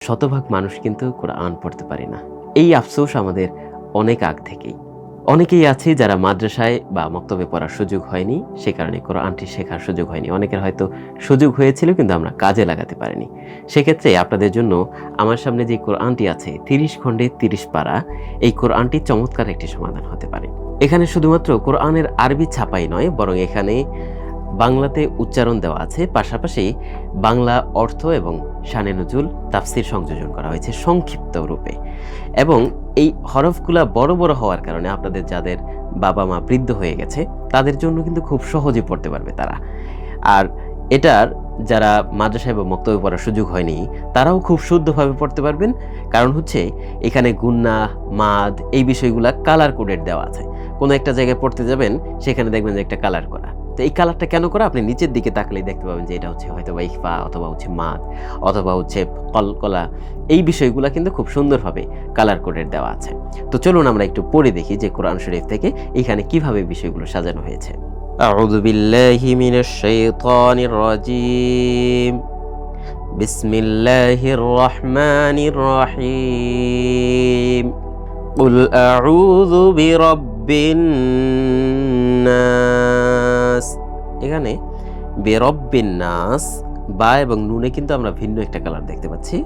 শতভাগ মানুষ কিন্তু কোরআন পড়তে পারে না। এই আফসোস আমাদের অনেক আগ থেকেই। অনেকেই আছে যারা মাদ্রাসায় বা মক্তবে পড়ার সুযোগ হয়নি, সে কারণে কোরআনটি শেখার সুযোগ হয়নি। অনেকের হয়তো সুযোগ হয়েছিল কিন্তু আমরা কাজে লাগাতে পারিনি। সেক্ষেত্রে আপনাদের জন্য আমার সামনে যে কোরআনটি আছে 30 খণ্ডে 30 পারা, এই কোরআনটি চমৎকার একটি সমাধান হতে পারে। এখানে শুধুমাত্র কোরআনের আরবি ছাপাই নয়, বরং এখানে বাংলাতে উচ্চারণ দেওয়া আছে, পাশাপাশি বাংলা অর্থ এবং শানে নজুল তাফসির সংযোজন করা হয়েছে সংক্ষিপ্ত রূপে। এবং এই হরফগুলা বড় বড় হওয়ার কারণে আপনাদের যাদের বাবা মা বৃদ্ধ হয়ে গেছে তাদের জন্য কিন্তু খুব সহজে পড়তে পারবে তারা। আর এটার যারা মাদ্রাসায় বা মক্তবে পড়ার সুযোগ হয়নি তারাও খুব শুদ্ধভাবে পড়তে পারবেন। কারণ হচ্ছে এখানে গুন্না, মাদ এই বিষয়গুলা কালার কোডেড দেওয়া আছে। কোনো একটা জায়গায় পড়তে যাবেন, সেখানে দেখবেন যে একটা কালার করা। তো এই কালারটা কেন করা, আপনি নিচের দিকে তাকালেই দেখতে পাবেন যে এটা হচ্ছে হয়তো বা ইখফা, অথবা হচ্ছে মাদ, অথবা হচ্ছে কলকলা। এই বিষয়গুলো কিন্তু খুব সুন্দরভাবে কালার কোডেড দেওয়া আছে। তো চলুন আমরা একটু পড়ে দেখি যে কোরআন শরীফ থেকে এখানে কিভাবে বিষয়গুলো সাজানো হয়েছে। আউযু বিল্লাহি মিনাশ শাইতানির রাজীম। বিসমিল্লাহির রহমানির রহিম। কুল আউযু বিরাব্বিন নাস। এখানে বিরাব্বিন নাস বা এবং নুনে কিন্তু আমরা ভিন্ন একটা কালার দেখতে পাচ্ছি।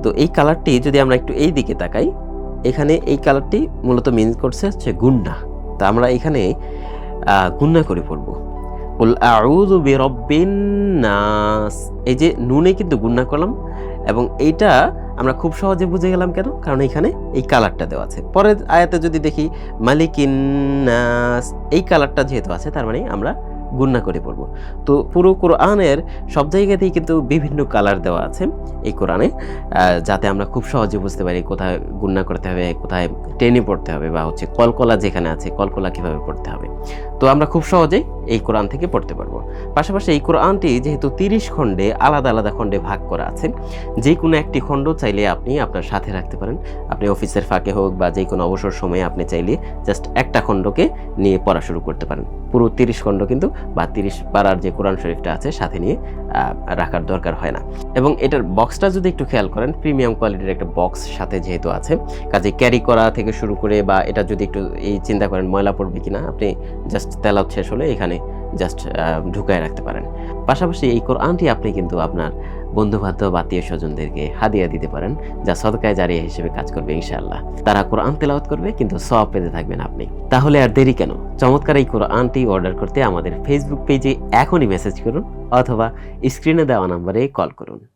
তো এই কালারটি যদি আমরা একটু এই দিকে তাকাই, এখানে এই কালারটি মূলত মিন করছে হচ্ছে গুন্না। তো আমরা এখানে গুন্না করে পড়ব। কুল আউযু বিরাব্বিন নাস, এই যে নুনে কিন্তু গুন্না করলাম, এবং এইটা আমরা খুব সহজে বুঝে গেলাম কেন, কারণ এখানে এই কালারটা দেওয়া আছে। পরের আয়াতে যদি দেখি মালিকিন নাস, এই কালারটা যেহেতু আছে তার মানে আমরা গুন্না করে পড়ব। তো পুরো কোরআনের সব জায়গাতেই কিন্তু বিভিন্ন কালার দেওয়া আছে এই কোরআনে, যাতে আমরা খুব সহজে বুঝতে পারি কোথায় গুন্না করতে হবে, কোথায় টেনে পড়তে হবে, বা হচ্ছে কলকলা যেখানে আছে কলকলা কিভাবে পড়তে হবে। তো আমরা খুব সহজেই এই কোরআন থেকে পড়তে পারবো। পাশাপাশি এই কোরআনটি যেহেতু 30 খণ্ডে আলাদা আলাদা খণ্ডে ভাগ করা আছে, যে কোনো একটি খণ্ড চাইলে আপনি আপনার সাথে রাখতে পারেন। আপনি অফিসের ফাঁকে হোক বা যে কোনো অবসর সময়ে আপনি চাইলে জাস্ট একটা খণ্ডকে নিয়ে পড়া শুরু করতে পারেন। পুরো 30 খণ্ড কিন্তু বা 30 পারার যে কোরআন শরীফটা আছে সাথে নিয়ে রাখার দরকার হয় না। এবং এটার বক্সটা যদি একটু খেয়াল করেন, প্রিমিয়াম কোয়ালিটির একটা বক্স সাথে যেহেতু আছে, কাজে ক্যারি করা থেকে শুরু করে, বা এটা যদি একটু এই চিন্তা করেন ময়লা পড়বে কিনা, আপনি জাস্ট তেলাওয়াত শেষ হলে এখানে জাস্ট ঢুকায় রাখতে পারেন। পাশাপাশি এই কোরআনটি আপনি কিন্তু আপনার বন্ধুবান্ধব, আত্মীয় স্বজনদেরকে হাদিয়া দিতে পারেন, যা সদকায়ে জারিয়া হিসেবে কাজ করবে ইনশাআল্লাহ। তারা কোরআন তেলাওয়াত করবে কিন্তু সওয়াব পেতে থাকবেন আপনি। তাহলে আর দেরি কেন, চমৎকার এই কোরআনটি অর্ডার করতে আমাদের ফেসবুক পেজে এখনই মেসেজ করুন, অথবা স্ক্রিনে দেওয়া নম্বরে কল করুন।